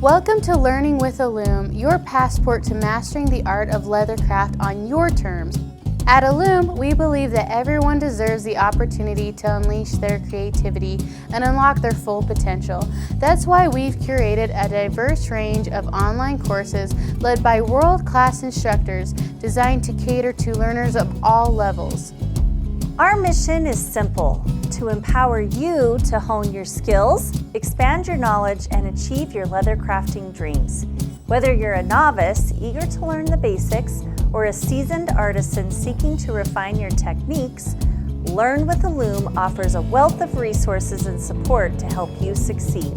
Welcome to Learning with Illume, your passport to mastering the art of leathercraft on your terms. At Illume, we believe that everyone deserves the opportunity to unleash their creativity and unlock their full potential. That's why we've curated a diverse range of online courses led by world-class instructors designed to cater to learners of all levels. Our mission is simple: to empower you to hone your skills, expand your knowledge, and achieve your leather crafting dreams. Whether you're a novice eager to learn the basics or a seasoned artisan seeking to refine your techniques, Learn with Illume offers a wealth of resources and support to help you succeed.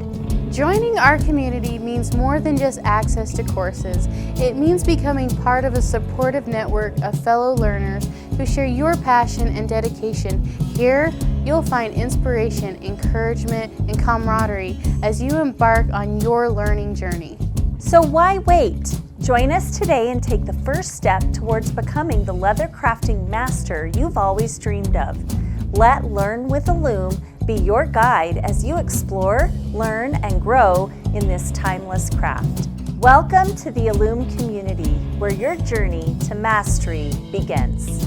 Joining our community means more than just access to courses. It means becoming part of a supportive network of fellow learners who share your passion and dedication. Here, you'll find inspiration, encouragement, and camaraderie as you embark on your learning journey. So why wait? Join us today and take the first step towards becoming the leather crafting master you've always dreamed of. Let Learn with Illume be your guide as you explore, learn, and grow in this timeless craft. Welcome to the Illume community, where your journey to mastery begins.